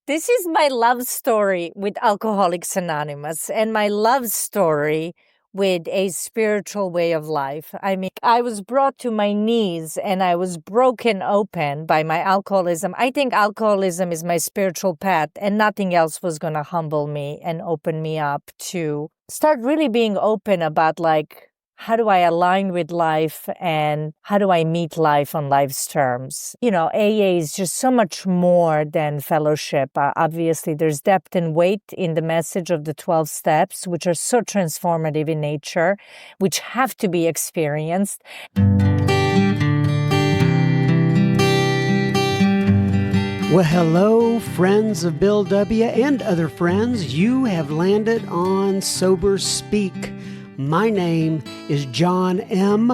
This is my love story with Alcoholics Anonymous and my love story with a spiritual way of life. I mean, I was brought to my knees and I was broken open by my alcoholism. I think alcoholism is my spiritual path, and nothing else was going to humble me and open me up to start really being open about, like, how do I align with life and how do I meet life on life's terms? You know, AA is just so much more than fellowship. Obviously, there's depth and weight in the message of the 12 steps, which are so transformative in nature, which have to be experienced. Well, hello, friends of Bill W. and other friends. You have landed on Sober Speak. My name is John M.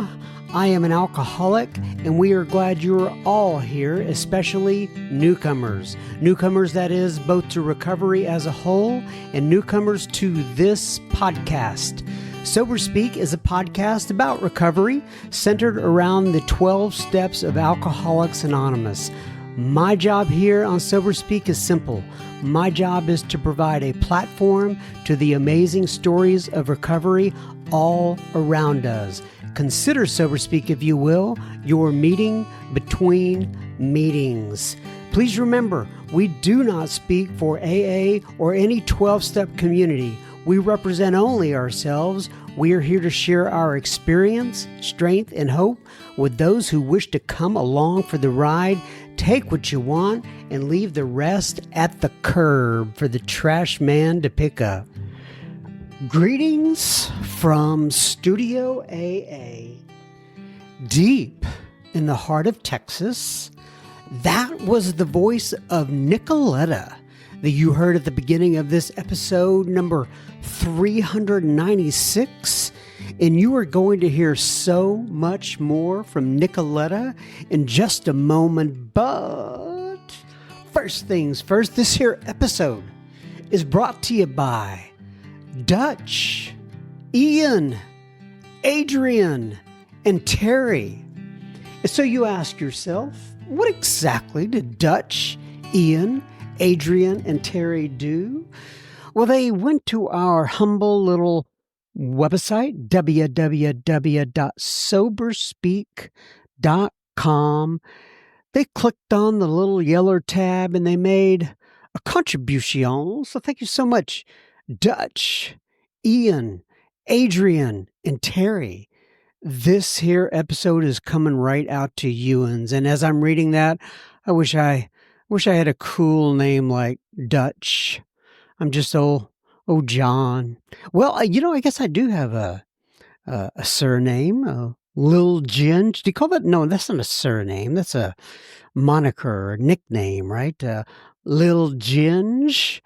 I am an alcoholic, and we are glad you're all here, especially newcomers. Newcomers, that is, both to recovery as a whole and newcomers to this podcast. Sober Speak is a podcast about recovery centered around the 12 steps of Alcoholics Anonymous. My job here on Sober Speak is simple. My job is to provide a platform to the amazing stories of recovery all around us. Consider Sober Speak, if you will, your meeting between meetings. Please remember, we do not speak for AA or any 12-step community. We represent only ourselves. We are here to share our experience, strength, and hope with those who wish to come along for the ride. Take what you want and leave the rest at the curb for the trash man to pick up. Greetings from Studio AA, deep in the heart of Texas. That was the voice of Nikoleta that you heard at the beginning of this episode number 396. And you are going to hear so much more from Nikoleta in just a moment. But first things first, this here episode is brought to you by Dutch, Ian, Adrian, and Terry. And so you ask yourself, what exactly did Dutch, Ian, Adrian, and Terry do? Well, they went to our humble little website, www.soberspeak.com. They clicked on the little yellow tab and they made a contribution. So thank you so much, Dutch, Ian, Adrian, and Terry. This here episode is coming right out to Ewan's. And as I'm reading that, I wish I had a cool name like Dutch. I'm just John. Well, I guess I do have a surname, Lil Ginge. Do you call that? No, that's not a surname. That's a moniker or nickname, right? Lil Ginge.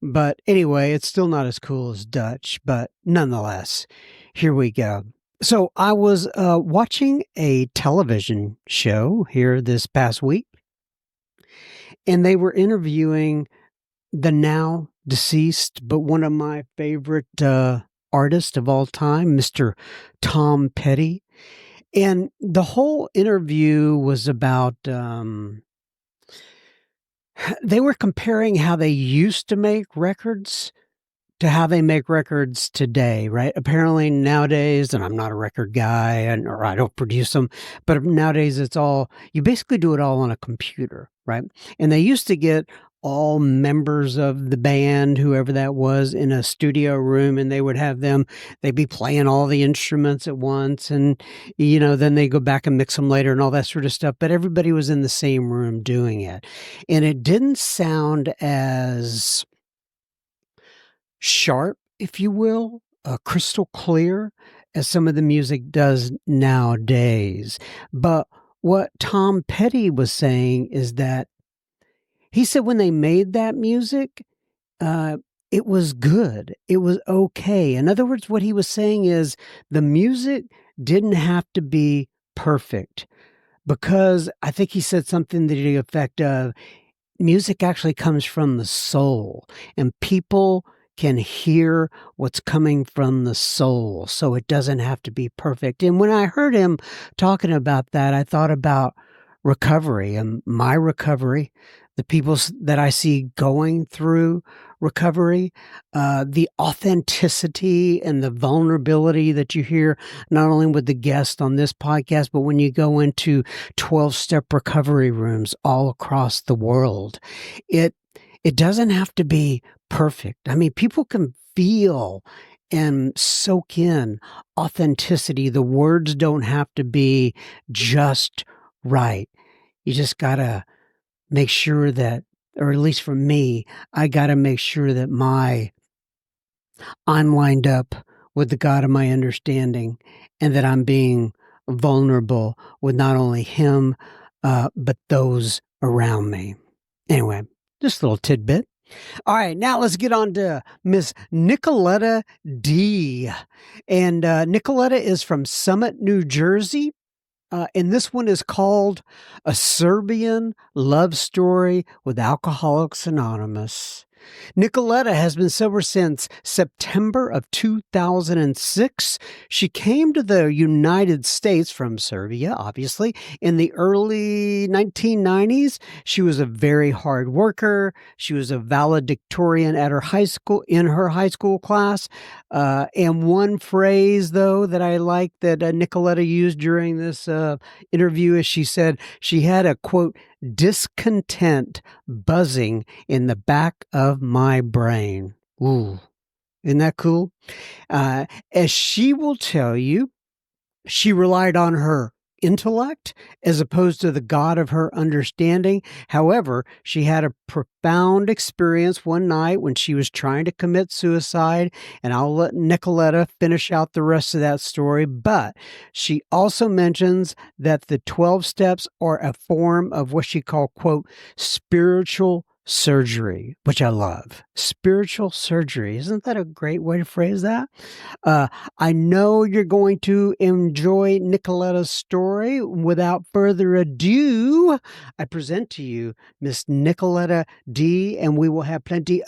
But anyway, it's still not as cool as Dutch, but nonetheless, here we go. So I was watching a television show here this past week, and they were interviewing the now deceased, but one of my favorite artists of all time, Mr. Tom Petty. And the whole interview was about, they were comparing how they used to make records to how they make records today, right? Apparently nowadays, and I'm not a record guy or I don't produce them, but nowadays it's all, you basically do it all on a computer, right? And they used to get all members of the band, whoever that was, in a studio room, and they would have them, they'd be playing all the instruments at once, and, then they go back and mix them later and all that sort of stuff, but everybody was in the same room doing it. And it didn't sound as sharp, if you will, crystal clear as some of the music does nowadays. But what Tom Petty was saying is that he said when they made that music, it was good. It was okay. In other words, what he was saying is the music didn't have to be perfect, because I think he said something to the effect of music actually comes from the soul, and people can hear what's coming from the soul, so it doesn't have to be perfect. And when I heard him talking about that, I thought about recovery and my recovery. the people that I see going through recovery, the authenticity and the vulnerability that you hear, not only with the guest on this podcast, but when you go into 12-step recovery rooms all across the world. It doesn't have to be perfect. I mean, people can feel and soak in authenticity. The words don't have to be just right. You just got to make sure that, or at least for me, I got to make sure that I'm lined up with the God of my understanding, and that I'm being vulnerable with not only him, but those around me. Anyway, just a little tidbit. All right, now let's get on to Miss Nikoleta D. And Nikoleta is from Summit, New Jersey. And this one is called A Serbian Love Story with Alcoholics Anonymous. Nikoleta has been sober since September of 2006. She came to the United States from Serbia, obviously, in the early 1990s. She was a very hard worker. She was a valedictorian at her high school class. And one phrase, though, that I like that Nikoleta used during this interview is she said she had a, quote, discontent buzzing in the back of my brain. Ooh, isn't that cool? As she will tell you, she relied on her intellect as opposed to the God of her understanding. However, she had a profound experience one night when she was trying to commit suicide, and I'll let Nikoleta finish out the rest of that story. But she also mentions that the 12 steps are a form of what she called, quote, spiritual surgery, which I love. Spiritual surgery. Isn't that a great way to phrase that? I know you're going to enjoy Nikoleta's story. Without further ado, I present to you Miss Nikoleta D, and we will have plenty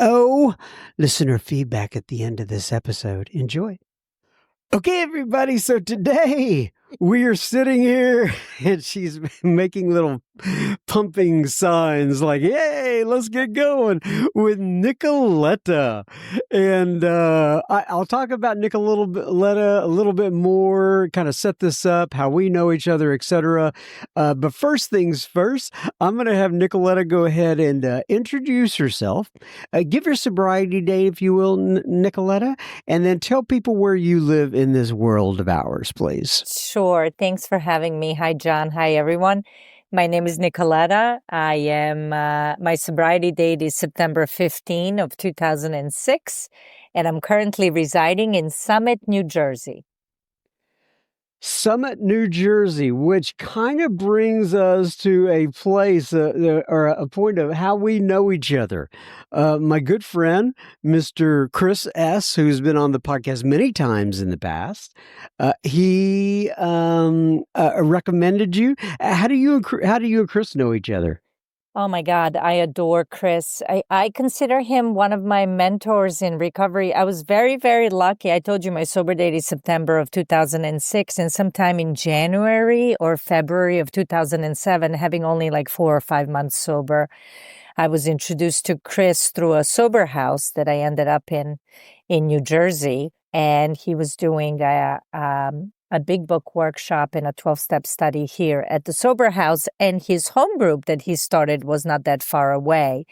listener feedback at the end of this episode. Enjoy. Okay, everybody. So today we are sitting here and she's making little pumping signs like, yay, let's get going with Nikoleta. And I'll talk about Nikoleta a little bit more, kind of set this up, how we know each other, etc. But first things first, I'm going to have Nikoleta go ahead and introduce herself. Give your sobriety date, if you will, Nikoleta, and then tell people where you live in this world of ours, please. Sure. Thanks for having me. Hi, John. Hi, everyone. My name is Nikoleta. I am, my sobriety date is September 15 of 2006, and I'm currently residing in Summit, New Jersey. Summit, New Jersey, which kind of brings us to a place or a point of how we know each other. My good friend, Mr. Chris S., who's been on the podcast many times in the past, he recommended you. How do you and Chris know each other? Oh my God, I adore Chris. I consider him one of my mentors in recovery. I was very, very lucky. I told you my sober date is September of 2006, and sometime in January or February of 2007, having only like 4 or 5 months sober, I was introduced to Chris through a sober house that I ended up in New Jersey, and he was doing a big book workshop and a 12-step study here at the sober house, and his home group that he started was not that far away.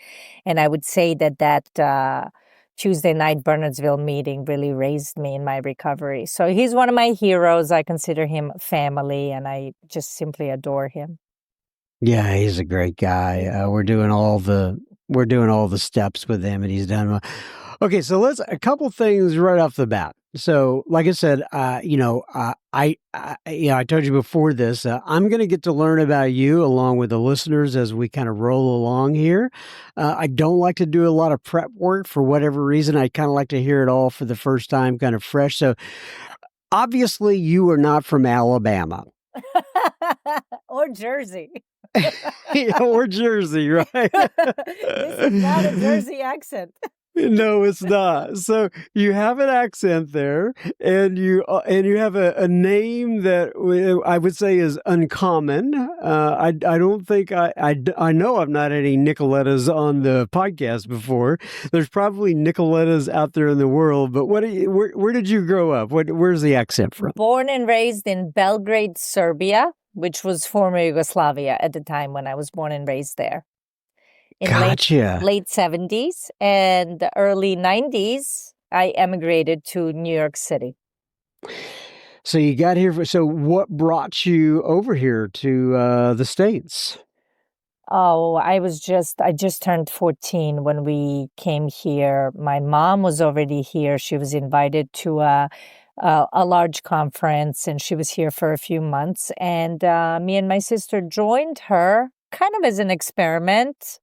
And I would say that Tuesday night Bernardsville meeting really raised me in my recovery. So he's one of my heroes. I consider him family, and I just simply adore him. Yeah, he's a great guy. We're doing all the steps with him, and he's done well. Okay, so a couple things right off the bat. So, like I said, I told you before this, I'm going to get to learn about you along with the listeners as we kind of roll along here. I don't like to do a lot of prep work for whatever reason. I kind of like to hear it all for the first time, kind of fresh. So, obviously, you are not from Alabama. Or Jersey. Or Jersey, right? This is not a Jersey accent. No, it's not. So you have an accent there, and you have a name that I would say is uncommon. I don't think I know I've not had any Nicoletas on the podcast before. There's probably Nicoletas out there in the world, but where did you grow up? Where's the accent from? Born and raised in Belgrade, Serbia, which was former Yugoslavia at the time when I was born and raised there. In Gotcha. late 70s and the early 90s, I emigrated to New York City. So you got here. So what brought you over here to the States? Oh, I just turned 14 when we came here. My mom was already here. She was invited to a large conference, and she was here for a few months. And me and my sister joined her kind of as an experiment,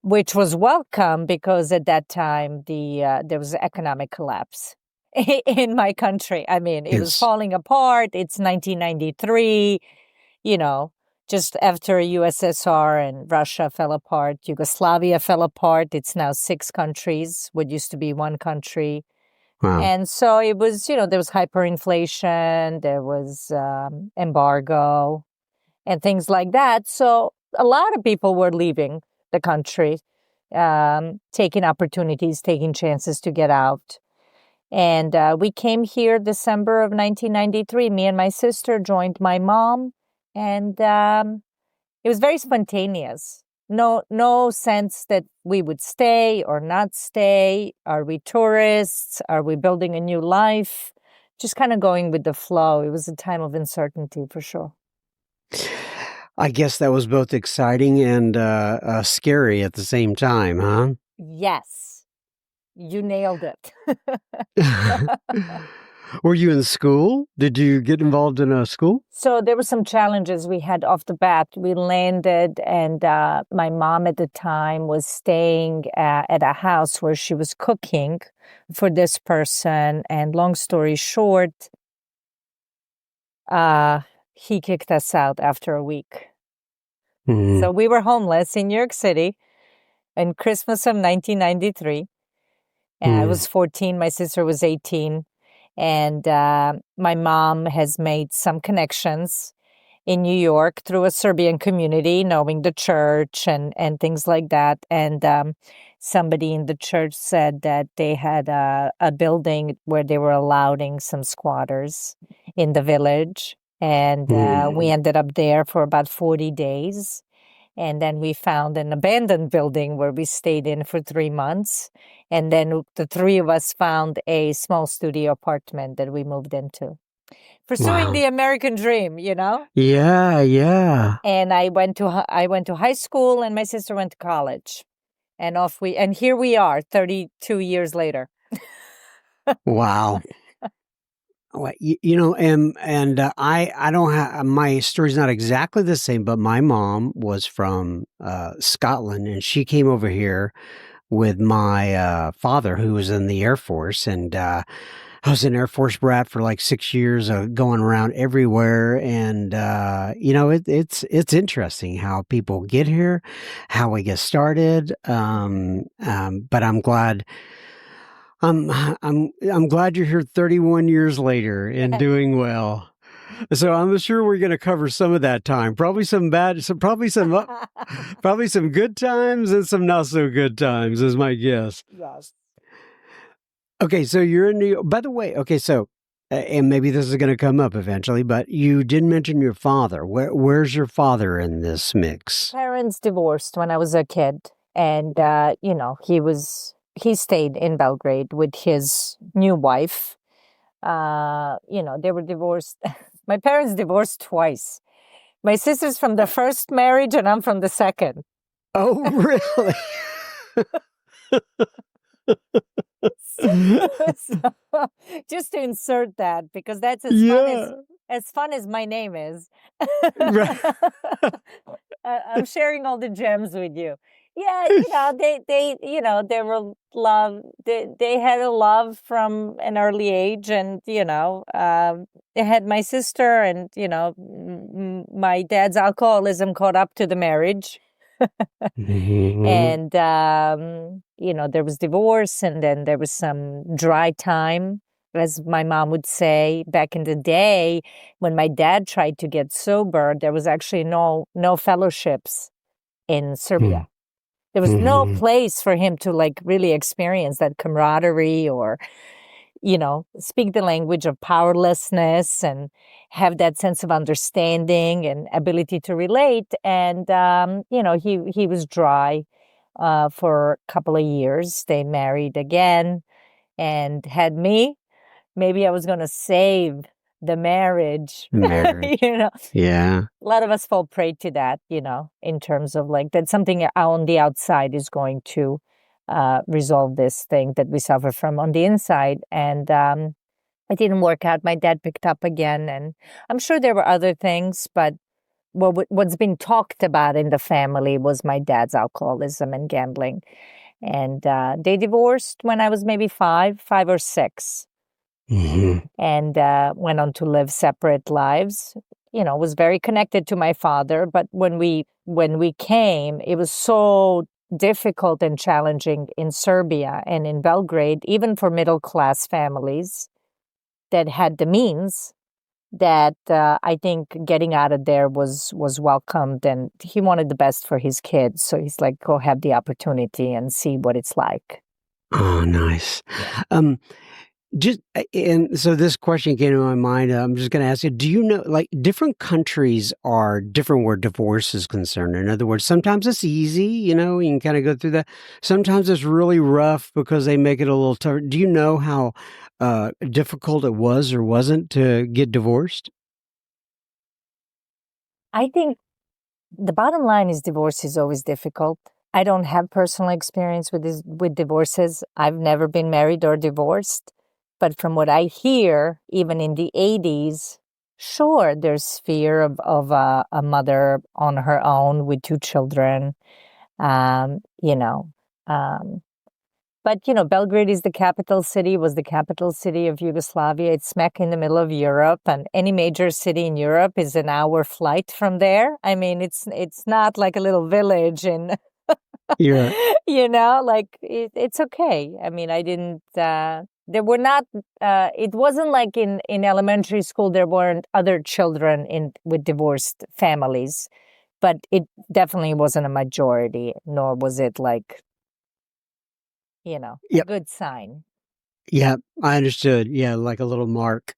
which was welcome because at that time there was economic collapse in my country. I mean, it was falling apart. It's 1993, just after USSR and Russia fell apart, Yugoslavia fell apart. It's now 6 countries, what used to be 1 country. Wow. And so it was, there was hyperinflation, there was embargo and things like that. So a lot of people were leaving the country, taking opportunities, taking chances to get out. And we came here December of 1993. Me and my sister joined my mom, and it was very spontaneous. No sense that we would stay or not stay. Are we tourists? Are we building a new life? Just kind of going with the flow. It was a time of uncertainty for sure. I guess that was both exciting and scary at the same time, huh? Yes. You nailed it. Were you in school? Did you get involved in a school? So there were some challenges we had off the bat. We landed, and my mom at the time was staying at a house where she was cooking for this person. And long story short, he kicked us out after a week. Mm-hmm. So we were homeless in New York City in Christmas of 1993. And I was 14, my sister was 18. And my mom has made some connections in New York through a Serbian community, knowing the church and things like that. And somebody in the church said that they had a building where they were allowing some squatters in the village. And we ended up there for about 40 days. And then we found an abandoned building where we stayed in for 3 months. And then the 3 of us found a small studio apartment that we moved into. Pursuing the American dream, Yeah, yeah. And I went to high school, and my sister went to college. And here we are 32 years later. Wow. Well, I don't have, my story's not exactly the same, but my mom was from Scotland, and she came over here with my father, who was in the Air Force, and I was an Air Force brat for like 6 years, going around everywhere, and it's interesting how people get here, how we get started, but I'm glad. I'm glad you're here 31 years later and doing well. So I'm sure we're going to cover some of that time. Probably some probably some good times and some not so good times is my guess. Yes. Okay, so you're in New York. By the way, okay, so and maybe this is going to come up eventually, but you did mention your father. Where's your father in this mix? Parents divorced when I was a kid, and he stayed in Belgrade with his new wife. They were divorced. My parents divorced twice. My sister's from the first marriage, and I'm from the second. Oh, really? So, just to insert that, because that's as fun as my name is. Right. I'm sharing all the gems with you. Yeah, they were love. They had a love from an early age, and they had my sister, and my dad's alcoholism caught up to the marriage. Mhm. And, there was divorce, and then there was some dry time, as my mom would say. Back in the day, when my dad tried to get sober, there was actually no fellowships in Serbia. There was no Mhm. place for him to like really experience that camaraderie or, speak the language of powerlessness and have that sense of understanding and ability to relate. And, he was dry for a couple of years. They married again and had me. Maybe I was going to save the marriage. Marriage. you know, Yeah. a lot of us fall prey to that, in terms of like that's something on the outside is going to resolve this thing that we suffer from on the inside. And it didn't work out. My dad picked up again, and I'm sure there were other things, but what's been talked about in the family was my dad's alcoholism and gambling. And they divorced when I was maybe five or six, Mhm. and went on to live separate lives. Was very connected to my father, but when we came, it was so difficult and challenging in Serbia and in Belgrade, even for middle class families that had the means. That I think getting out of there was welcomed, and he wanted the best for his kids. So he's like, go have the opportunity and see what it's like. Oh, nice. Yeah. Um, Just and so this question came to my mind. I'm just going to ask you: do you know, like, different countries are different where divorce is concerned? In other words, sometimes it's easy, you can kind of go through that. Sometimes it's really rough because they make it a little tougher. Do you know how difficult it was or wasn't to get divorced? I think the bottom line is divorce is always difficult. I don't have personal experience with divorces. I've never been married or divorced. But from what I hear, even in the 80s, sure, there's fear of a mother on her own with two children. Um, you know, um, but Belgrade is the capital city, was the capital city of Yugoslavia. It's smack in the middle of Europe, and any major city in Europe is an hour flight from there. I mean, it's not like a little village in Yeah. like it's okay. I mean, I didn't there were not it wasn't like in elementary school there weren't other children in with divorced families, but it definitely wasn't a majority, nor was it like a Yep. good sign. Yeah, I understood. Yeah, like a little mark.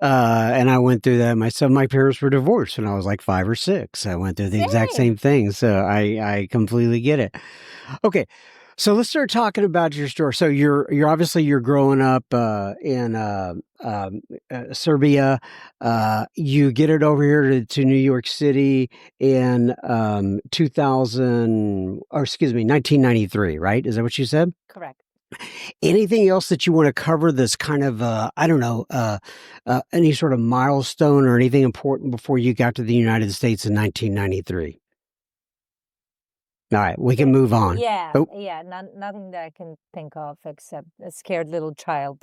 And I went through that myself. My parents were divorced when I was like 5 or 6. I went through the exact Same. same thing. So I completely get it. Okay. So let's start talking about your story. So you're obviously you're growing up in Serbia. You get it over here to New York City in 2000, or excuse me, 1993, right? Is that what you said? Correct. Anything else that you want to cover that's kind of, I don't know, any sort of milestone or anything important before you got to the United States in 1993? All right, we can move on. Yeah, Oh, yeah, nothing that I can think of except a scared little child.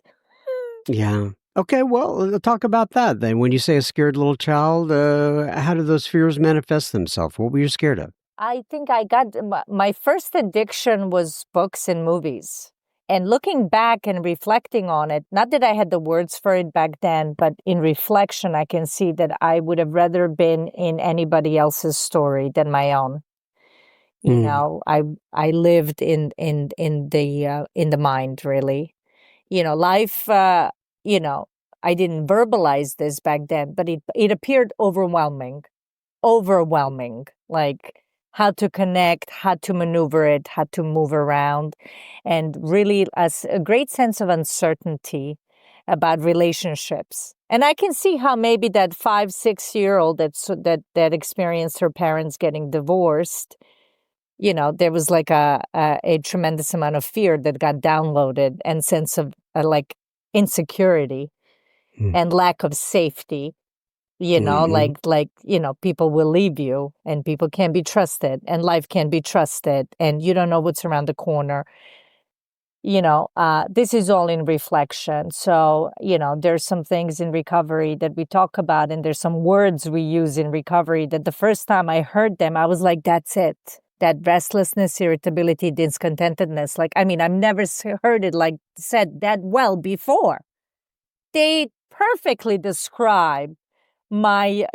yeah. Okay, well, talk about that then. When you say a scared little child, how do those fears manifest themselves? What were you scared of? I think I got my first addiction was books and movies. And looking back and reflecting on it, not that I had the words for it back then, but in reflection, I can see that I would have rather been in anybody else's story than my own. Mm, I lived in the mind, really. Life. You know, I didn't verbalize this back then, but it appeared overwhelming, like how to connect, how to maneuver it, how to move around, and really as a great sense of uncertainty about relationships. And I can see how maybe that 5, 6 year old that experienced her parents getting divorced, there was like a tremendous amount of fear that got downloaded and sense of like insecurity mm, and lack of safety, mm, people will leave you and people can't be trusted and life can't be trusted and you don't know what's around the corner. This is all in reflection. So, there's some things in recovery that we talk about, and there's some words we use in recovery that the first time I heard them, I was like, that's it. that restlessness, irritability, discontentedness. Like, I mean, I've never heard it like said that well before. They perfectly describe my,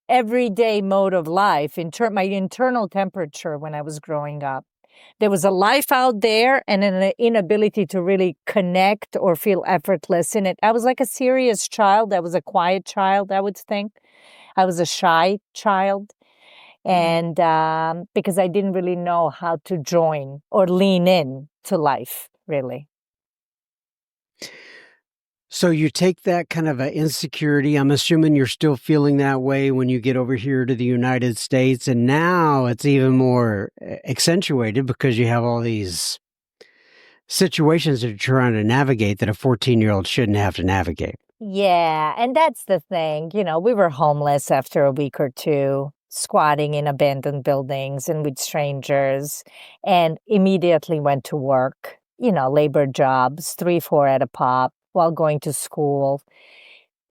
everyday mode of life, my internal temperature when I was growing up. There was a life out there and an inability to really connect or feel effortless in it. I was like a serious child. I was a quiet child, I would think. I was a shy child. And because I didn't really know how to join or lean in to life, really. So you take that kind of an insecurity. I'm assuming you're still feeling that way when you get over here to the United States. And now it's even more accentuated because you have all these situations that you're trying to navigate that a 14-year-old shouldn't have to navigate. Yeah, and that's the thing. We were homeless after a week or two, squatting in abandoned buildings and with strangers, and immediately went to work, labor jobs, 3, 4 at a pop while going to school.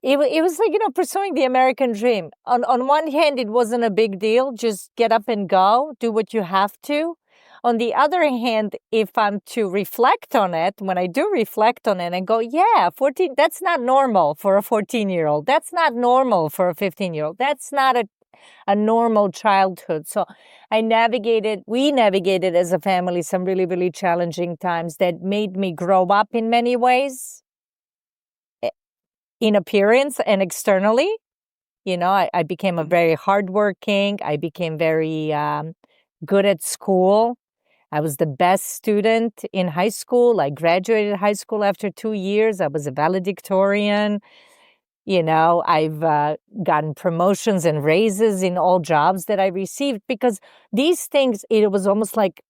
It was like, pursuing the American dream. On one hand, it wasn't a big deal. Just get up and go, do what you have to. On the other hand, if I'm to reflect on it, when I do reflect on it and go, yeah, 14, that's not normal for a 14-year-old. That's not normal for a 15-year-old. That's not a normal childhood. So we navigated as a family some really, really challenging times that made me grow up in many ways, in appearance and externally. I became a very hardworking. I became very good at school. I was the best student in high school. I graduated high school after 2 years. I was a valedictorian. I've gotten promotions and raises in all jobs that I received because these things, it was almost like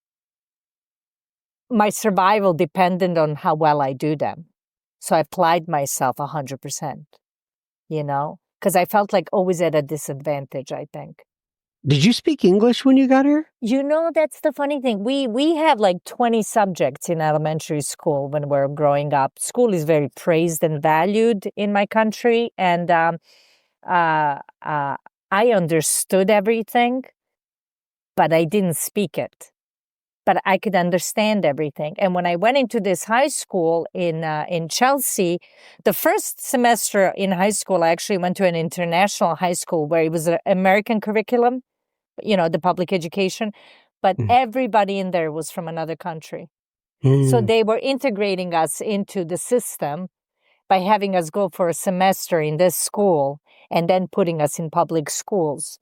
my survival depended on how well I do them. So I applied myself 100%, because I felt like always at a disadvantage, I think. Did you speak English when you got here? That's the funny thing. We have like 20 subjects in elementary school when we're growing up. School is very praised and valued in my country. And I understood everything, but I didn't speak it. But I could understand everything. And when I went into this high school in Chelsea, the first semester in high school, I actually went to an international high school where it was an American curriculum, the public education, but everybody in there was from another country. So they were integrating us into the system by having us go for a semester in this school and then putting us in public schools.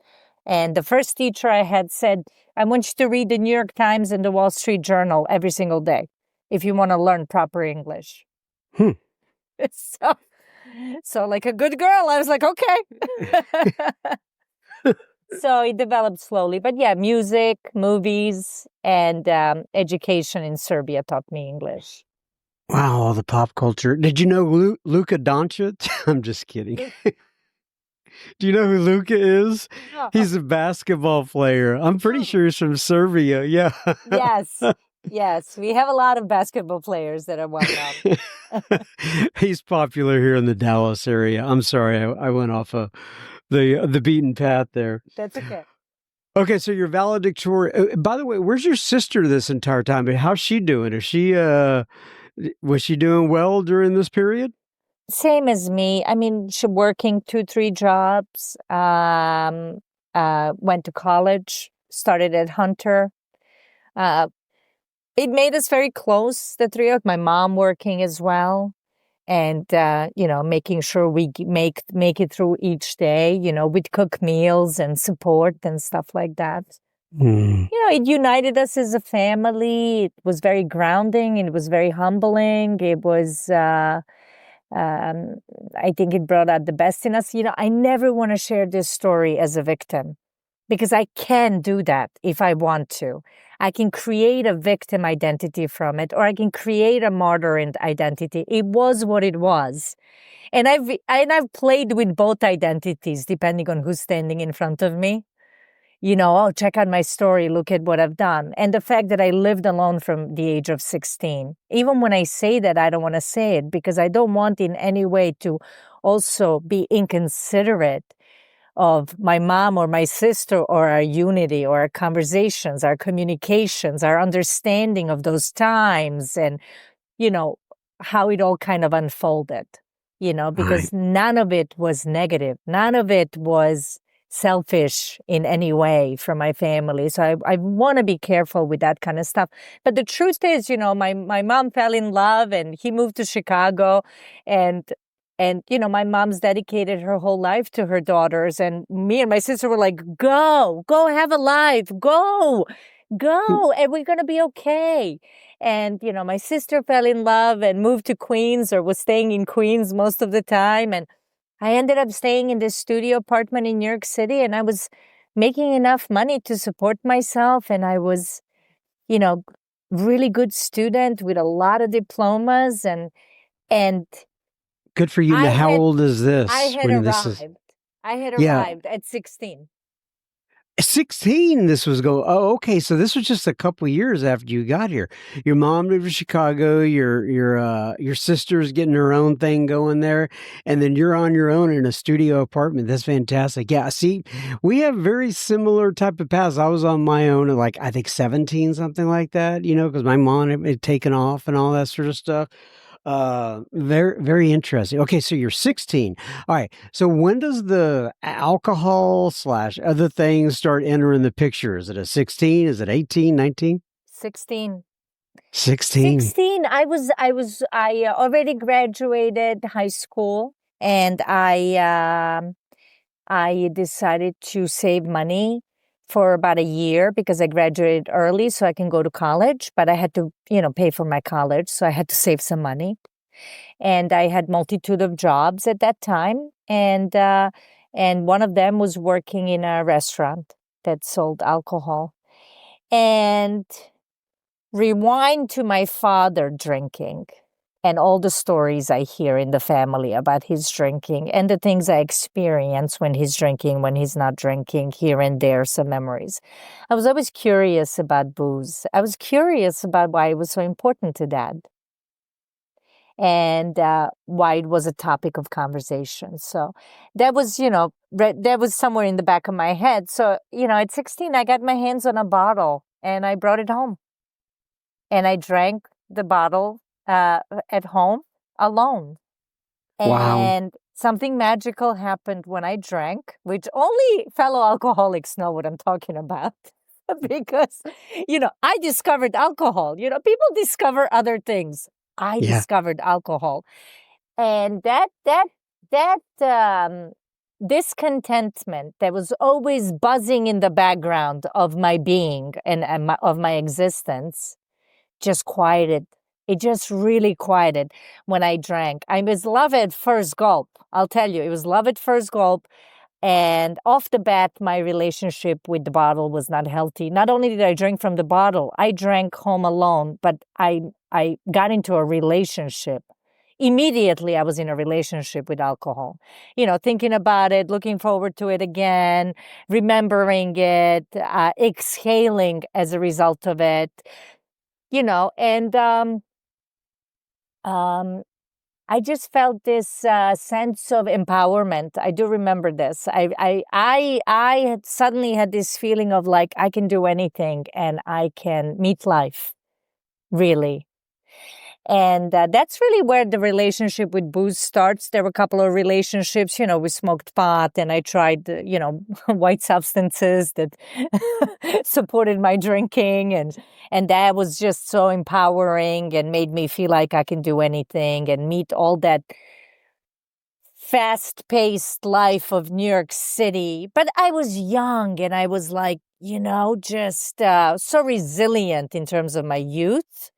And the first teacher I had said, I want you to read the New York Times and the Wall Street Journal every single day if you want to learn proper English. So like a good girl, I was like, okay. So it developed slowly. But yeah, music, movies, and education in Serbia taught me English. Wow, all the pop culture. Did you know Luka Doncic? I'm just kidding. Do you know who Luka is? No. He's a basketball player. I'm pretty sure he's from Serbia. Yeah. Yes. We have a lot of basketball players that are well known. He's popular here in the Dallas area. I'm sorry, I went off the beaten path there. That's okay. Okay, so you're valedictorian. By the way, where's your sister this entire time? How's she doing? Was she doing well during this period? Same as me. I mean, she working 2, 3 jobs, went to college, started at Hunter. It made us very close, the three of my mom working as well. And, making sure we make it through each day, we'd cook meals and support and stuff like that. It united us as a family. It was very grounding. It was very humbling. It was, I think it brought out the best in us. I never want to share this story as a victim because I can do that if I want to. I can create a victim identity from it, or I can create a martyr identity. It was what it was. And I've played with both identities depending on who's standing in front of me. Check out my story, look at what I've done. And the fact that I lived alone from the age of 16. Even when I say that, I don't want to say it because I don't want in any way to also be inconsiderate of my mom or my sister, or our unity or our conversations, our communications, our understanding of those times, and, how it all kind of unfolded, Right. because none of it was negative. None of it was selfish in any way from my family. So I want to be careful with that kind of stuff. But the truth is, my mom fell in love and he moved to Chicago, and my mom's dedicated her whole life to her daughters, and me and my sister were like, go have a life, go, and we're going to be okay. And, my sister fell in love and moved to Queens, or was staying in Queens most of the time. And I ended up staying in this studio apartment in New York City, and I was making enough money to support myself. And I was, you know, really good student with a lot of diplomas. And Good for you. I Now, how had, old is I this had when this is? arrived. I had Yeah, arrived at 16. 16 this was going. Oh, okay. So this was just a couple years after you got here. Your mom moved to Chicago, your sister's getting her own thing going there, and then you're on your own in a studio apartment. That's fantastic. Yeah, see, we have very similar type of paths. I was on my own at, like, I think 17, something like that, because my mom had taken off and all that sort of stuff. Very, very interesting. Okay, so you're 16. All right. So when does the alcohol slash other things start entering the picture? Is it a 16? Is it 18, 19? 16. 16. 16. I already graduated high school, and I decided to save money for about a year because I graduated early so I can go to college, but I had to, pay for my college. So I had to save some money, and I had multitude of jobs at that time. And one of them was working in a restaurant that sold alcohol. And rewind to my father drinking and all the stories I hear in the family about his drinking and the things I experience when he's drinking, when he's not drinking, here and there, some memories. I was always curious about booze. I was curious about why it was so important to Dad, and why it was a topic of conversation. So that was, that was somewhere in the back of my head. So, at 16, I got my hands on a bottle and I brought it home. And I drank the bottle at home alone. Wow. And something magical happened when I drank, which only fellow alcoholics know what I'm talking about. Because, I discovered alcohol. People discover other things. I Yeah. discovered alcohol. And that discontentment that was always buzzing in the background of my being and of my existence just quieted. It just really quieted when I drank. I was love at first gulp. I'll tell you, it was love at first gulp. And off the bat, my relationship with the bottle was not healthy. Not only did I drink from the bottle, I drank home alone, but I got into a relationship. Immediately, I was in a relationship with alcohol. Thinking about it, looking forward to it again, remembering it, exhaling as a result of it. And um, I just felt this sense of empowerment. I do remember this. I had suddenly had this feeling of like I can do anything and I can meet life, really. And that's really where the relationship with booze starts. There were a couple of relationships, we smoked pot and I tried, white substances that supported my drinking. And that was just so empowering and made me feel like I can do anything and meet all that fast-paced life of New York City. But I was young and I was like, just so resilient in terms of my youth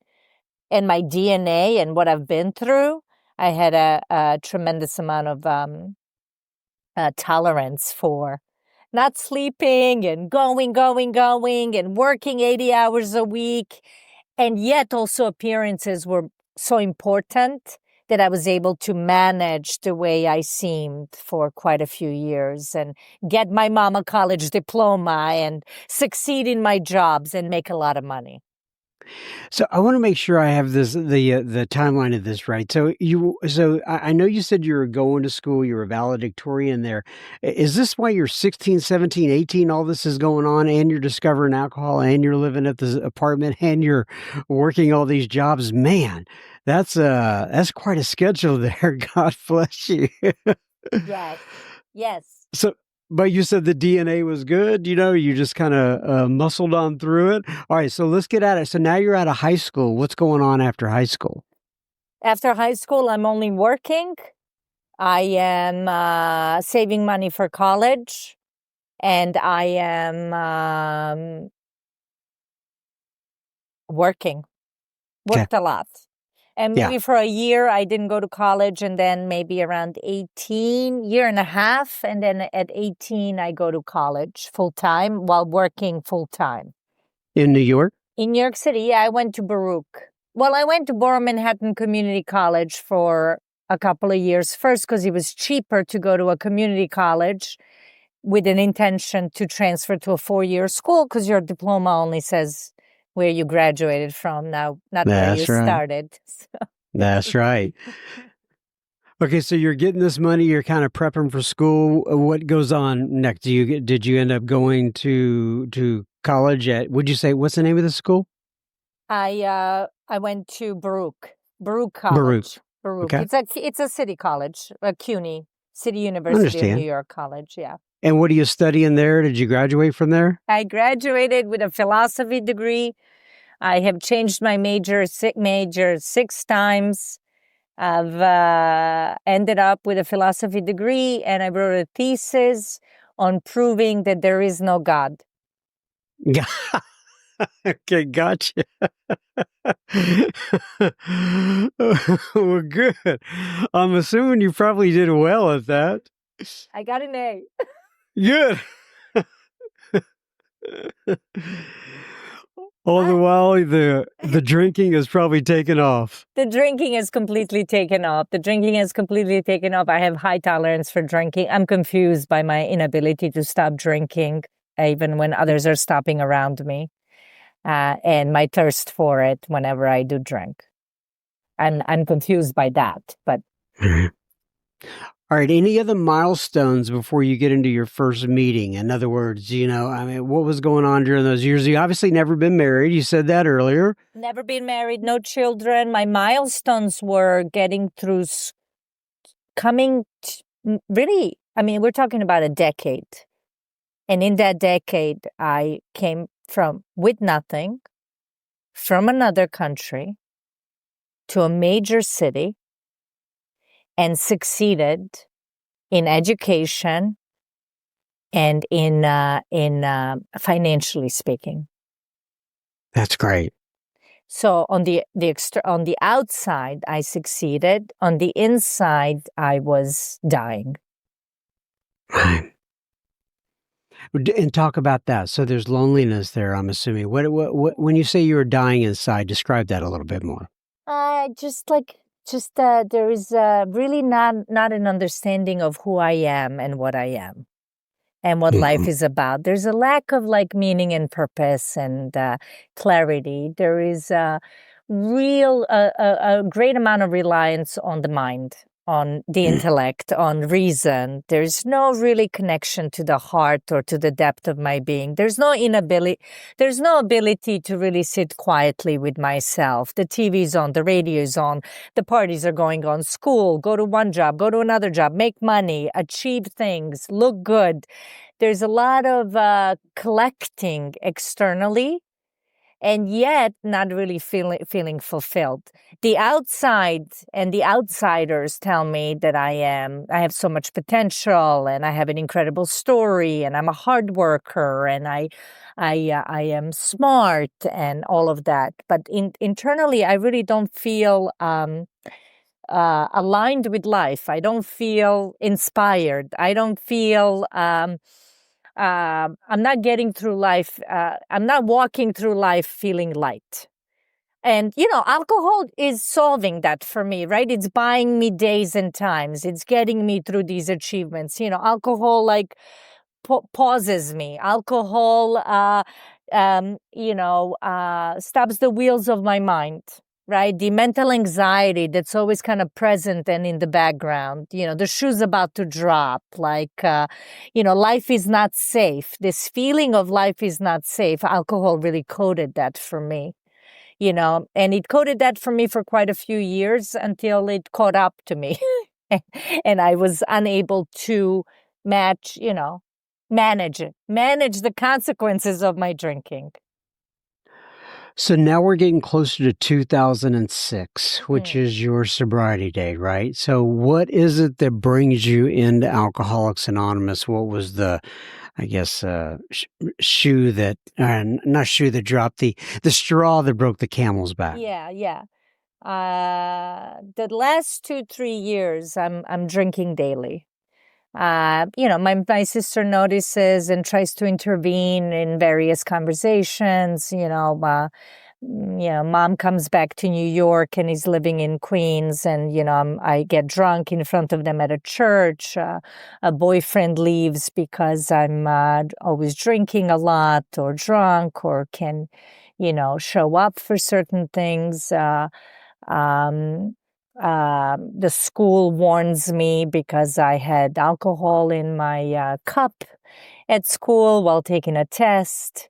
and my DNA and what I've been through. I had a tremendous amount of tolerance for not sleeping and going and working 80 hours a week. And yet also appearances were so important that I was able to manage the way I seemed for quite a few years and get my mama college diploma and succeed in my jobs and make a lot of money. So I want to make sure I have the timeline of this right. So I know you said you were going to school, you were a valedictorian there. Is this why you're 16, 17, 18? All this is going on, and you're discovering alcohol, and you're living at this apartment, and you're working all these jobs? Man, that's quite a schedule there. God bless you. Yes. Yes. So, but you said the DNA was good, you just kind of muscled on through it. All right, so let's get at it. So now you're out of high school. What's going on after high school? After high school, I'm only working. I am saving money for college, and I am working. Okay. Worked a lot. And Yeah. maybe for a year, I didn't go to college, and then maybe around 18, year and a half, and then at 18, I go to college full-time while working full-time. In New York? In New York City, yeah, I went to Baruch. Well, I went to Borough Manhattan Community College for a couple of years. First, because it was cheaper to go to a community college with an intention to transfer to a 4-year school, because your diploma only says where you graduated from, now, not where you That's right. started. That's right. Okay, so you're getting this money, you're kind of prepping for school. What goes on next? Did you end up going to college would you say, what's the name of the school? I went to Baruch College. Baruch. Okay. It's a city college, a CUNY, City University of Understand. New York College, yeah. And what are you studying there? Did you graduate from there? I graduated with a philosophy degree. I have changed my major 6 times. I've ended up with a philosophy degree, and I wrote a thesis on proving that there is no God. Okay, gotcha. Well, good. I'm assuming you probably did well at that. I got an A. Good. All the while, the drinking has probably taken off. The drinking has completely taken off. I have high tolerance for drinking. I'm confused by my inability to stop drinking, even when others are stopping around me, and my thirst for it whenever I do drink. I'm confused by that, but... All right. Any other milestones before you get into your first meeting? In other words, what was going on during those years? You obviously never been married. You said that earlier. Never been married, no children. My milestones were getting through, really, we're talking about a decade. And in that decade, I came with nothing, from another country to a major city, and succeeded in education and in financially speaking. That's great. So on the outside, I succeeded. On the inside, I was dying. Right. And talk about that. So there's loneliness there, I'm assuming. What when you say you were dying inside, describe that a little bit more. There is really not an understanding of who I am and what I am and what life is about. There's a lack of meaning and purpose and clarity. There is a great amount of reliance on the mind, on the intellect, on reason. There's no really connection to the heart or to the depth of my being. There's no ability to really sit quietly with myself. The TV's on, the radio's on, the parties are going on, school, go to one job, go to another job, make money, achieve things, look good. There's a lot of collecting externally, and yet not really feeling fulfilled. The outside and the outsiders tell me that I have so much potential, and I have an incredible story, and I'm a hard worker, and I am smart, and all of that. But internally, I really don't feel aligned with life. I don't feel inspired. I don't feel... I'm not getting through life. I'm not walking through life feeling light. And, alcohol is solving that for me, right? It's buying me days and times. It's getting me through these achievements. Alcohol pauses me. Alcohol stops the wheels of my mind, right? The mental anxiety that's always kind of present and in the background, the shoe's about to drop, like, life is not safe. This feeling of life is not safe. Alcohol really coded that for me, and it coded that for me for quite a few years until it caught up to me. And I was unable to manage the consequences of my drinking. So now we're getting closer to 2006, which is your sobriety date, right? So what is it that brings you into Alcoholics Anonymous? What was the, I guess, shoe that, not shoe that dropped, the straw that broke the camel's back? Yeah. The last 2-3 years, I'm drinking daily. My sister notices and tries to intervene in various conversations. Mom comes back to New York and is living in Queens, and I get drunk in front of them at a church. A boyfriend leaves because I'm always drinking a lot or drunk, or can show up for certain things. Um, the school warns me because I had alcohol in my cup at school while taking a test.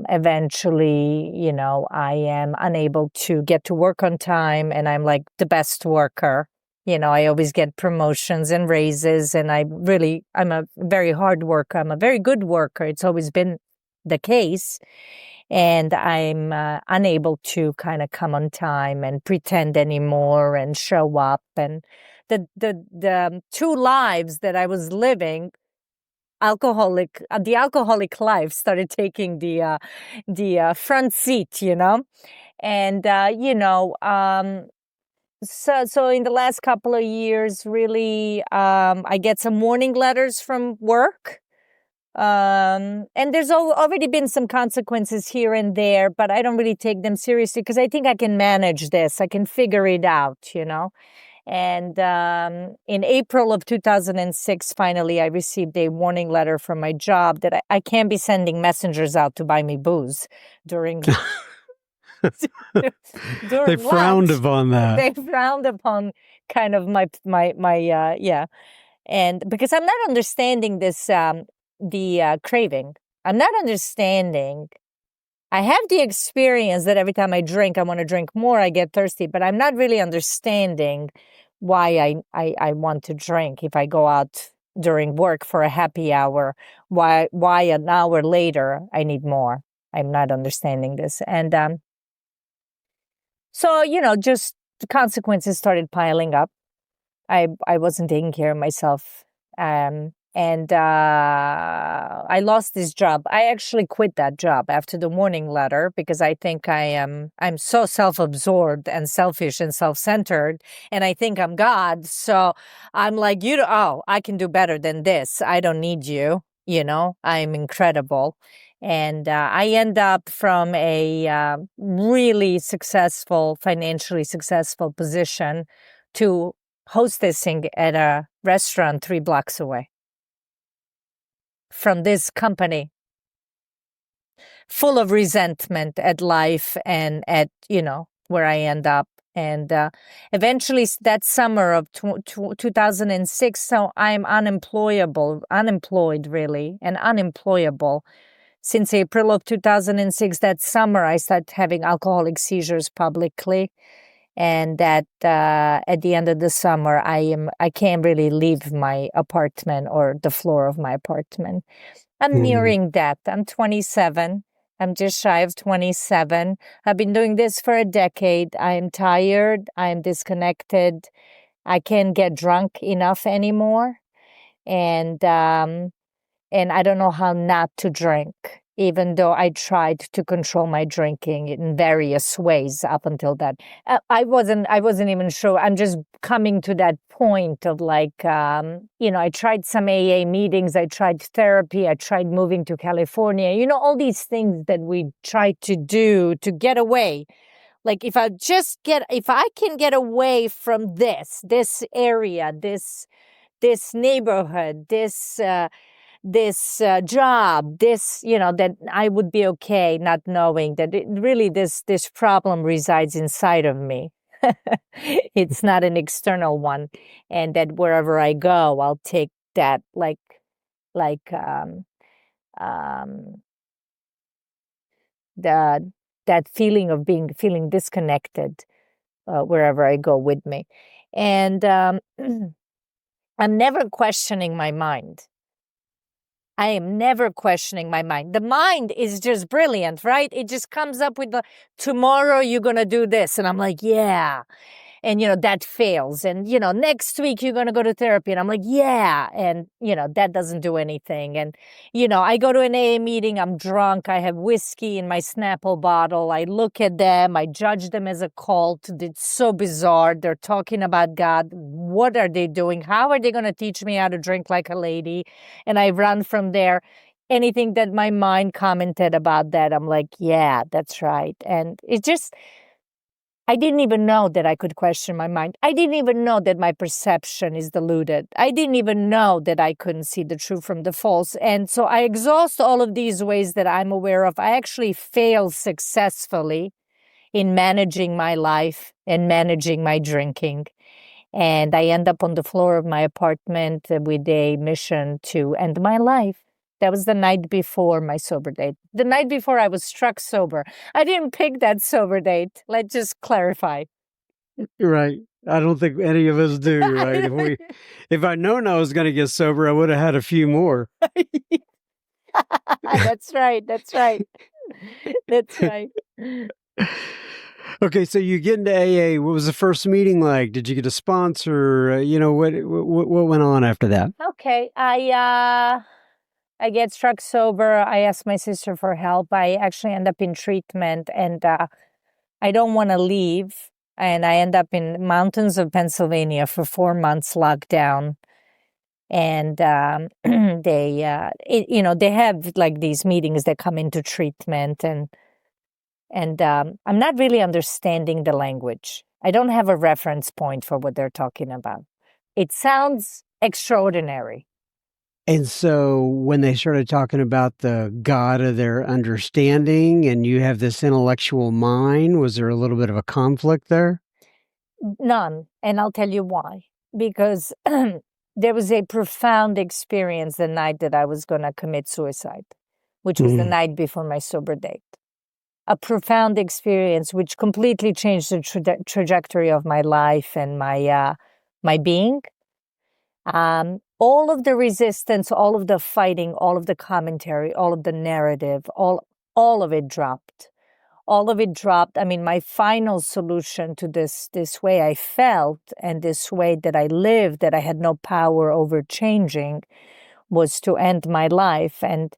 Eventually, I am unable to get to work on time, and I'm like the best worker. I always get promotions and raises, and I'm a very hard worker. I'm a very good worker. It's always been the case. And I'm unable to kind of come on time and pretend anymore and show up. And the two lives that I was living, the alcoholic life started taking the front seat, and so in the last couple of years, really, I get some warning letters from work. And there's already been some consequences here and there, but I don't really take them seriously because I think I can manage this. I can figure it out, And in April of 2006, finally, I received a warning letter from my job that I can't be sending messengers out to buy me booze during They frowned lunch. upon that. They frowned upon kind of my yeah. And because I'm not understanding this, the craving. I'm not understanding. I have the experience that every time I drink, I want to drink more, I get thirsty, but I'm not really understanding why I want to drink. If I go out during work for a happy hour, why an hour later I need more? I'm not understanding this. And so, just the consequences started piling up. I wasn't taking care of myself. And I lost this job. I actually quit that job after the warning letter because I think I'm so self-absorbed and selfish and self-centered, and I think I'm God. So I'm like, I can do better than this. I don't need you. I'm incredible. And I end up from a really successful, financially successful position to hostessing at a restaurant 3 blocks away from this company, full of resentment at life and at, where I end up. And eventually that summer of 2006, so I'm unemployed really, and unemployable. Since April of 2006, that summer, I started having alcoholic seizures publicly. And that at the end of the summer, I can't really leave my apartment or the floor of my apartment. I'm nearing death. I'm 27. I'm just shy of 27. I've been doing this for a decade. I am tired. I am disconnected. I can't get drunk enough anymore. And I don't know how not to drink, even though I tried to control my drinking in various ways up until that. I wasn't even sure. I'm just coming to that point of like, I tried some AA meetings, I tried therapy, I tried moving to California, all these things that we try to do to get away. Like if I can get away from this area, this neighborhood, this job, this, that I would be okay, not knowing that really this problem resides inside of me. It's not an external one, and that wherever I go, I'll take that like um, the that feeling of feeling disconnected wherever I go with me, and I'm never questioning my mind. I am never questioning my mind. The mind is just brilliant, right? It just comes up with tomorrow you're going to do this. And I'm like, yeah. And, that fails. And, next week you're going to go to therapy. And I'm like, yeah. And, that doesn't do anything. And, I go to an AA meeting. I'm drunk. I have whiskey in my Snapple bottle. I look at them. I judge them as a cult. It's so bizarre. They're talking about God. What are they doing? How are they going to teach me how to drink like a lady? And I run from there. Anything that my mind commented about that, I'm like, yeah, that's right. And it just... I didn't even know that I could question my mind. I didn't even know that my perception is diluted. I didn't even know that I couldn't see the true from the false. And so I exhaust all of these ways that I'm aware of. I actually fail successfully in managing my life and managing my drinking. And I end up on the floor of my apartment with a mission to end my life. That was the night before my sober date. The night before I was struck sober. I didn't pick that sober date. Let's just clarify. Right. I don't think any of us do, right? If I'd known I was going to get sober, I would have had a few more. That's right. That's right. That's right. Okay, so you get into AA. What was the first meeting like? Did you get a sponsor? What went on after that? Okay, I get struck sober. I ask my sister for help. I actually end up in treatment, and I don't want to leave. And I end up in mountains of Pennsylvania for 4 months locked down. And they have like these meetings that come into treatment, and I'm not really understanding the language. I don't have a reference point for what they're talking about. It sounds extraordinary. And so when they started talking about the God of their understanding and you have this intellectual mind, was there a little bit of a conflict there? None. And I'll tell you why. Because there was a profound experience the night that I was going to commit suicide, which was the night before my sober date. A profound experience which completely changed the trajectory of my life and my being. All of the resistance, all of the fighting, all of the commentary, all of the narrative, all of it dropped. All of it dropped. I mean, my final solution to this way I felt and this way that I lived, that I had no power over changing, was to end my life. And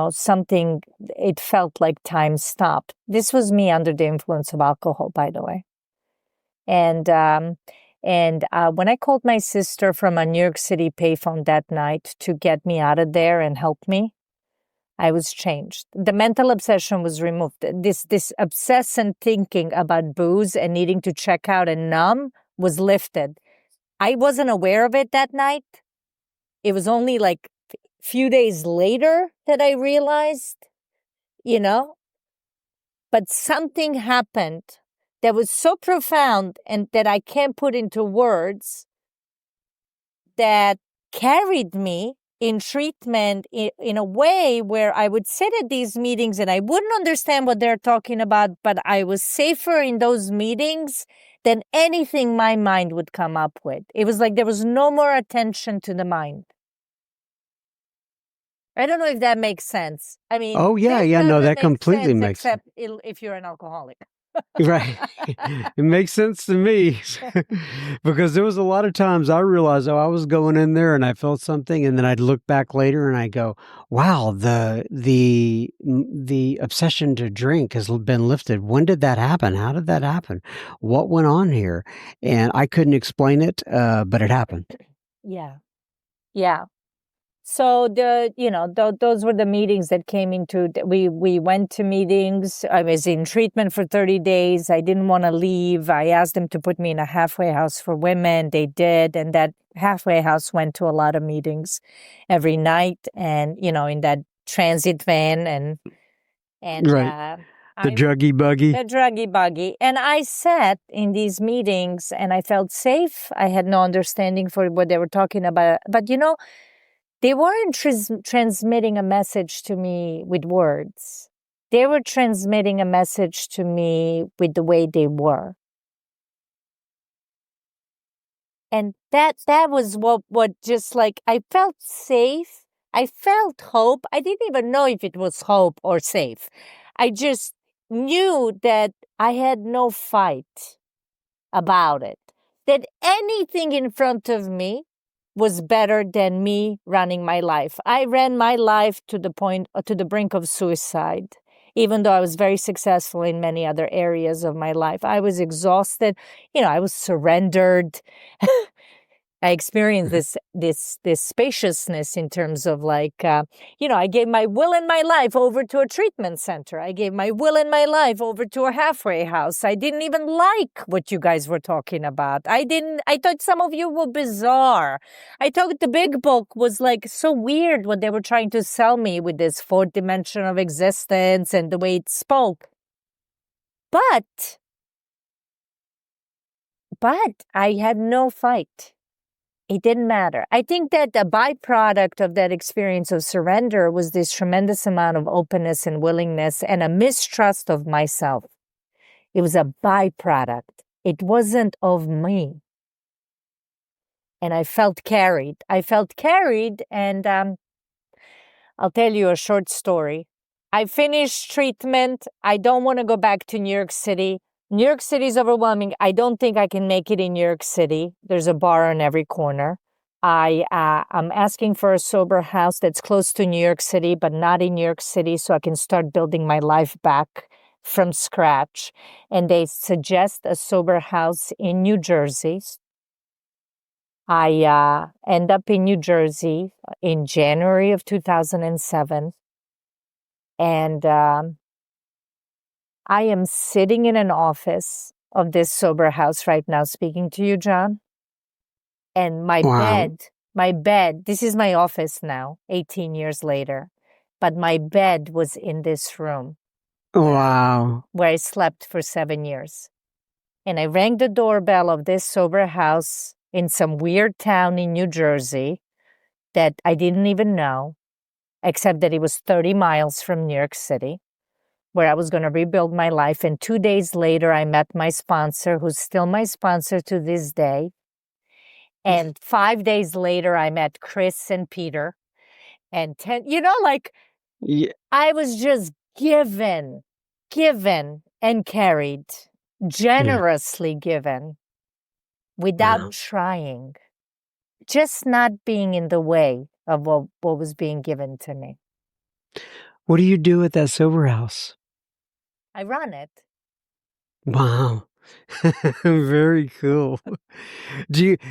something, it felt like time stopped. This was me under the influence of alcohol, by the way. And when I called my sister from a New York City payphone that night to get me out of there and help me, I was changed. The mental obsession was removed. This obsessive thinking about booze and needing to check out and numb was lifted. I wasn't aware of it that night. It was only like a few days later that I realized, but something happened that was so profound and that I can't put into words that carried me in treatment in a way where I would sit at these meetings and I wouldn't understand what they're talking about, but I was safer in those meetings than anything my mind would come up with. It was like there was no more attention to the mind. I don't know if that makes sense. I mean, oh yeah, no, that completely makes sense. Except if you're an alcoholic. Right. It makes sense to me because there was a lot of times I realized, I was going in there and I felt something, and then I'd look back later and I go, wow, the obsession to drink has been lifted. When did that happen? How did that happen? What went on here? And I couldn't explain it, but it happened. Yeah. So those were the meetings that came into. We went to meetings. I was in treatment for 30 days. I didn't want to leave. I asked them to put me in a halfway house for women. They did, and that halfway house went to a lot of meetings every night, and in that transit van, and Right. The druggy buggy. the druggy buggy. And I sat in these meetings, and I felt safe. I had no understanding for what they were talking about, but they weren't transmitting a message to me with words. They were transmitting a message to me with the way they were. And that was what just like, I felt safe. I felt hope. I didn't even know if it was hope or safe. I just knew that I had no fight about it. That anything in front of me was better than me running my life. I ran my life to the brink of suicide, even though I was very successful in many other areas of my life. I was exhausted. I was surrendered. I experienced this spaciousness in terms of I gave my will and my life over to a treatment center. I gave my will and my life over to a halfway house. I didn't even like what you guys were talking about. I thought some of you were bizarre. I thought the big book was like so weird what they were trying to sell me with this fourth dimension of existence and the way it spoke. But I had no fight. It didn't matter. I think that the byproduct of that experience of surrender was this tremendous amount of openness and willingness and a mistrust of myself. It was a byproduct. It wasn't of me. And I felt carried. And I'll tell you a short story. I finished treatment. I don't want to go back to New York City. New York City is overwhelming. I don't think I can make it in New York City. There's a bar on every corner. I'm asking for a sober house that's close to New York City, but not in New York City, so I can start building my life back from scratch. And they suggest a sober house in New Jersey. I end up in New Jersey in January of 2007. And I am sitting in an office of this sober house right now, speaking to you, John. And my bed, this is my office now, 18 years later. But my bed was in this room. Wow. Where I slept for 7 years. And I rang the doorbell of this sober house in some weird town in New Jersey that I didn't even know, except that it was 30 miles from New York City, where I was going to rebuild my life. And 2 days later, I met my sponsor, who's still my sponsor to this day. And 5 days later, I met Chris and Peter. And Yeah. I was just given and carried, generously given, without trying, just not being in the way of what was being given to me. What do you do at that sober house? I run it. Wow. Very cool.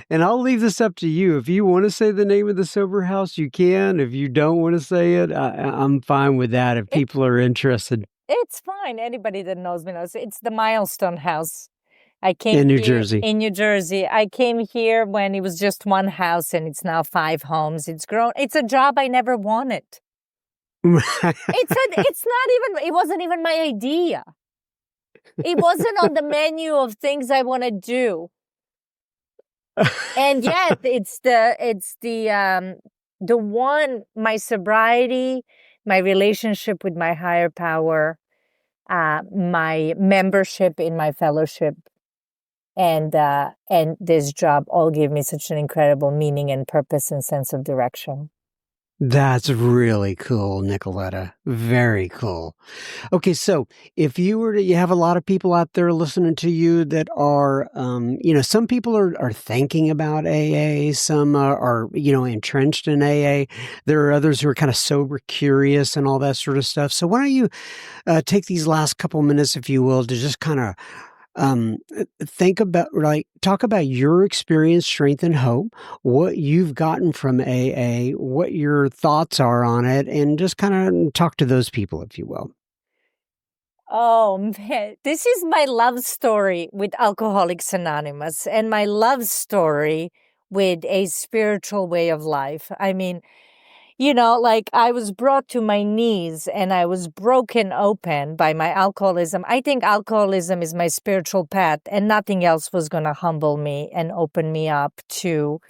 And I'll leave this up to you. If you want to say the name of the sober house, you can. If you don't want to say it, I'm fine with that if people are interested. It's fine. Anybody that knows me knows. It's the Milestone House. I came in New here, Jersey. In New Jersey. I came here when it was just one house, and it's now 5 homes. It's grown. It's a job I never wanted. It wasn't even my idea. It wasn't on the menu of things I want to do. And yet it's the one, my sobriety, my relationship with my higher power, my membership in my fellowship, and this job all gave me such an incredible meaning and purpose and sense of direction. That's really cool, Nikoleta. Very cool. Okay, so if you have a lot of people out there listening to you that are, some people are thinking about AA, some are entrenched in AA. There are others who are kind of sober curious and all that sort of stuff. So why don't you take these last couple minutes, if you will, to just kind of Think about, like, talk about your experience, strength, and hope, what you've gotten from AA, what your thoughts are on it, and just kind of talk to those people, if you will. Oh man, this is my love story with Alcoholics Anonymous and my love story with a spiritual way of life. I mean, like I was brought to my knees and I was broken open by my alcoholism. I think alcoholism is my spiritual path, and nothing else was going to humble me and open me up to,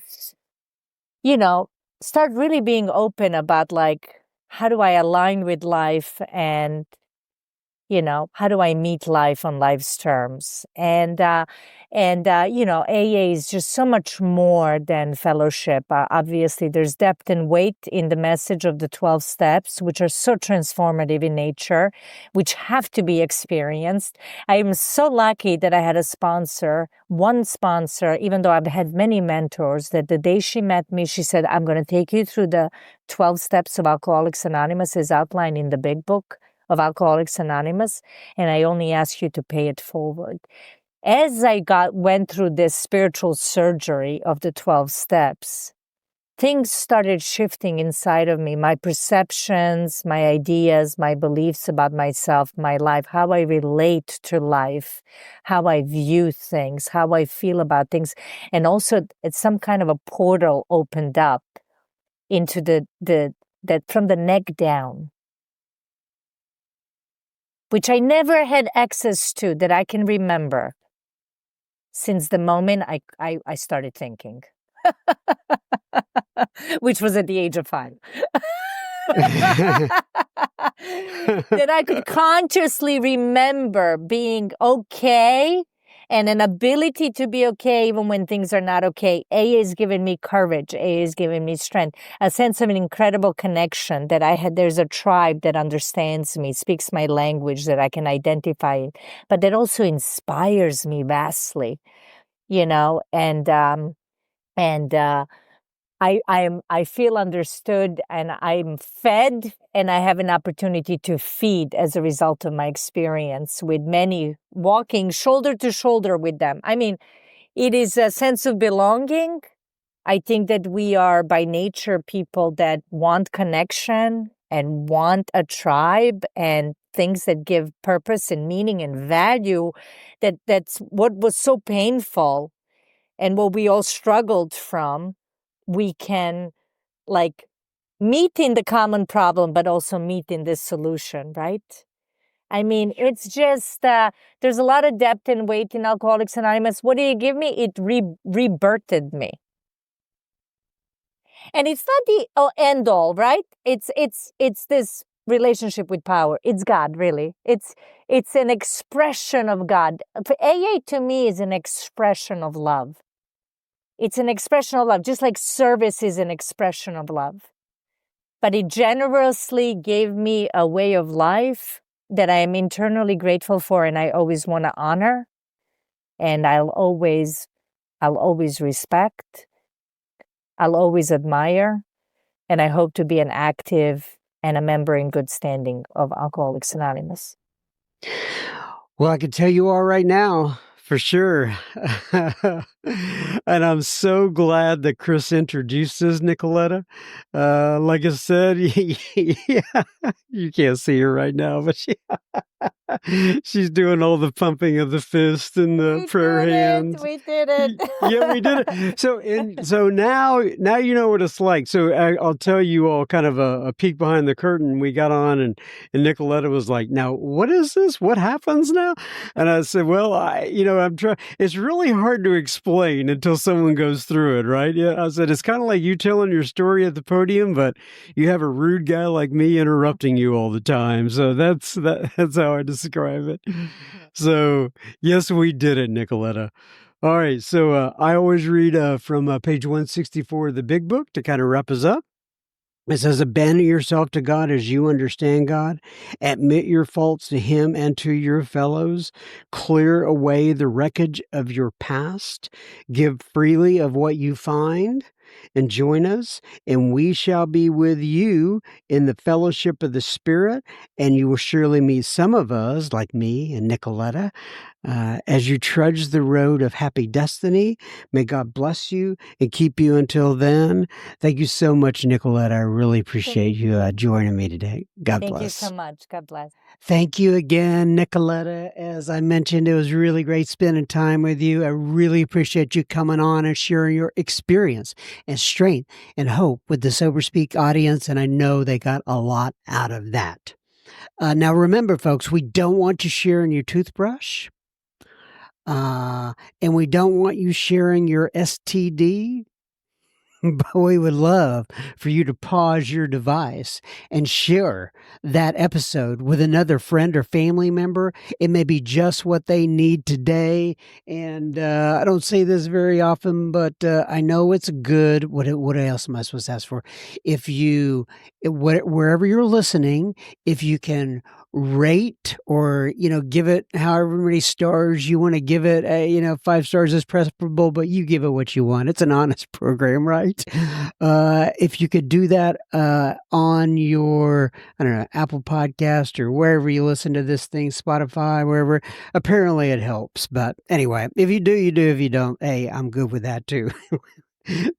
you know, start really being open about like, how do I align with life, and how do I meet life on life's terms? AA is just so much more than fellowship. Obviously, there's depth and weight in the message of the 12 steps, which are so transformative in nature, which have to be experienced. I am so lucky that I had one sponsor, even though I've had many mentors, that the day she met me, she said, I'm going to take you through the 12 steps of Alcoholics Anonymous as outlined in the big book of Alcoholics Anonymous, and I only ask you to pay it forward. As I went through this spiritual surgery of the 12 steps, things started shifting inside of me, my perceptions, my ideas, my beliefs about myself, my life, how I relate to life, how I view things, how I feel about things. And also it's some kind of a portal opened up into that from the neck down, which I never had access to that I can remember since the moment I started thinking, which was at the age of 5. That I could consciously remember being okay and an ability to be okay even when things are not okay. AA has given me courage. AA has given me strength, a sense of an incredible connection that I had. There's a tribe that understands me, speaks my language, that I can identify it, but that also inspires me vastly, I feel understood, and I'm fed, and I have an opportunity to feed as a result of my experience with many, walking shoulder to shoulder with them. I mean, it is a sense of belonging. I think that we are by nature people that want connection and want a tribe and things that give purpose and meaning and value. That's what was so painful and what we all struggled from. We can like meet in the common problem, but also meet in this solution, right? I mean, it's just, there's a lot of depth and weight in Alcoholics Anonymous. What do you give me? It rebirthed me. And it's not the end all, right? It's this relationship with power. It's God, really. It's an expression of God. AA to me is an expression of love. It's an expression of love, just like service is an expression of love. But it generously gave me a way of life that I am internally grateful for, and I always want to honor, and I'll always respect, I'll always admire, and I hope to be an active and a member in good standing of Alcoholics Anonymous. Well, I can tell you all right now, for sure. And I'm so glad that Chris introduced us, Nikoleta. Like I said, yeah, you can't see her right now, but she's doing all the pumping of the fist and the prayer hands. We did it. Yeah, we did it. So now you know what it's like. So I'll tell you all kind of a peek behind the curtain. We got on, and Nikoleta was like, "Now, what is this? What happens now?" And I said, "Well, I'm trying. It's really hard to explain until someone goes through it, right?" Yeah, I said it's kind of like you telling your story at the podium, but you have a rude guy like me interrupting you all the time. So that's how I describe it. So yes, we did it, Nikoleta. All right, so I always read from page 164 of the big book to kind of wrap us up. It says, abandon yourself to God as you understand God. Admit your faults to Him and to your fellows. Clear away the wreckage of your past. Give freely of what you find. And join us, and we shall be with you in the fellowship of the Spirit. And you will surely meet some of us, like me and Nikoleta, as you trudge the road of happy destiny. May God bless you and keep you until then. Thank you so much, Nikoleta. I really appreciate you joining me today. God bless. Thank you so much. God bless. Thank you again, Nikoleta. As I mentioned, it was really great spending time with you. I really appreciate you coming on and sharing your experience and strength and hope with the Sober Speak audience, and I know they got a lot out of that. Now, remember, folks, we don't want you sharing your toothbrush, and we don't want you sharing your STD. But we would love for you to pause your device and share that episode with another friend or family member. It may be just what they need today. And I don't say this very often, but I know it's good. What else am I supposed to ask for? Wherever you're listening, if you can rate or give it however many stars you want to give it, 5 stars is preferable, but you give it what you want. It's an honest program, right? If you could do that on your Apple Podcast or wherever you listen to this thing, Spotify, wherever, apparently it helps. But anyway, if you do, you do. If you don't, hey, I'm good with that too.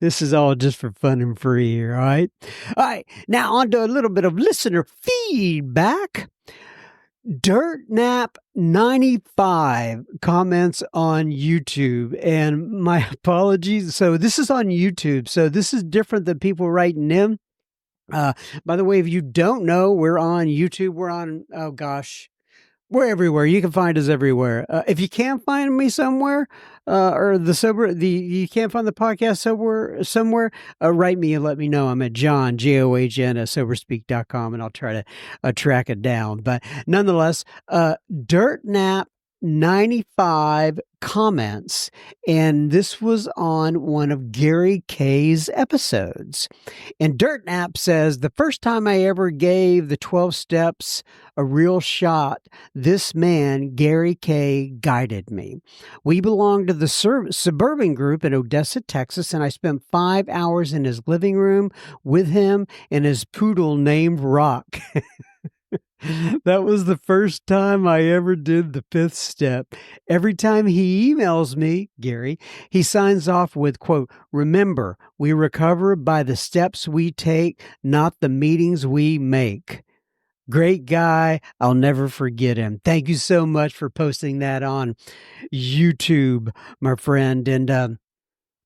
This is all just for fun and free here, all right? All right, now on to a little bit of listener feedback. DirtNap95 comments on YouTube, and my apologies. So this is on YouTube, so this is different than people writing in. By the way, if you don't know, we're on YouTube. We're on, oh gosh, we're everywhere. You can find us everywhere. If you can't find me somewhere, or you can't find the podcast somewhere, write me and let me know. I'm at John, JOHN, at soberspeak.com, and I'll try to track it down. But nonetheless, DirtNap95 comments, and this was on one of Gary K's episodes. And DirtNap says, the first time I ever gave the 12 steps a real shot, this man, Gary K, guided me. We belong to the suburban group in Odessa, Texas, and I spent 5 hours in his living room with him and his poodle named Rock. That was the first time I ever did the 5th step. Every time he emails me, Gary, he signs off with, quote, remember, we recover by the steps we take, not the meetings we make. Great guy. I'll never forget him. Thank you so much for posting that on YouTube, my friend. And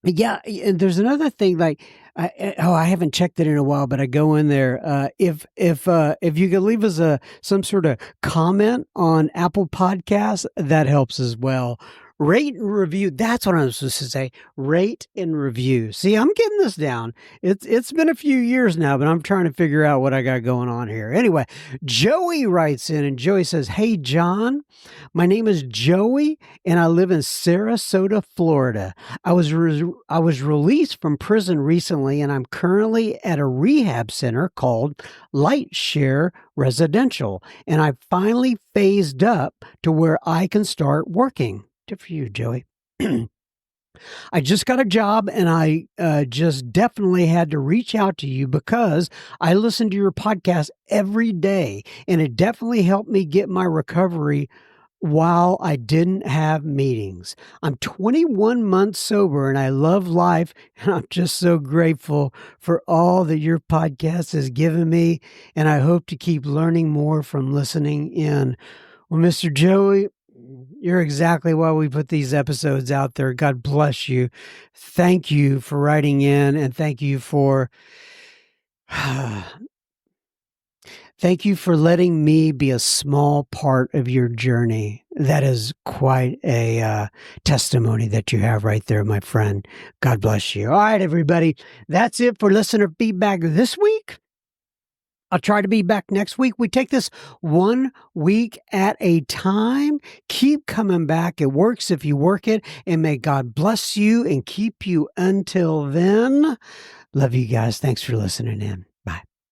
yeah, and there's another thing, like, I haven't checked it in a while, but I go in there. If you could leave us some sort of comment on Apple Podcasts, that helps as well. Rate and review. That's what I'm supposed to say. Rate and review. See, I'm getting this down. It's been a few years now, but I'm trying to figure out what I got going on here. Anyway, Joey writes in, and Joey says, hey, John, my name is Joey, and I live in Sarasota, Florida. I was released from prison recently, and I'm currently at a rehab center called Lightshare Residential, and I finally phased up to where I can start working. Good for you, Joey. I just got a job, and I just definitely had to reach out to you because I listen to your podcast every day, and it definitely helped me get my recovery while I didn't have meetings. I'm 21 months sober, and I love life, and I'm just so grateful for all that your podcast has given me, and I hope to keep learning more from listening in. Well, Mr. Joey, you're exactly why we put these episodes out there. God bless you. Thank you for writing in, and thank you for letting me be a small part of your journey. That is quite a testimony that you have right there, my friend. God bless you. All right, everybody. That's it for listener feedback this week. I'll try to be back next week. We take this 1 week at a time. Keep coming back. It works if you work it. And may God bless you and keep you until then. Love you guys. Thanks for listening in.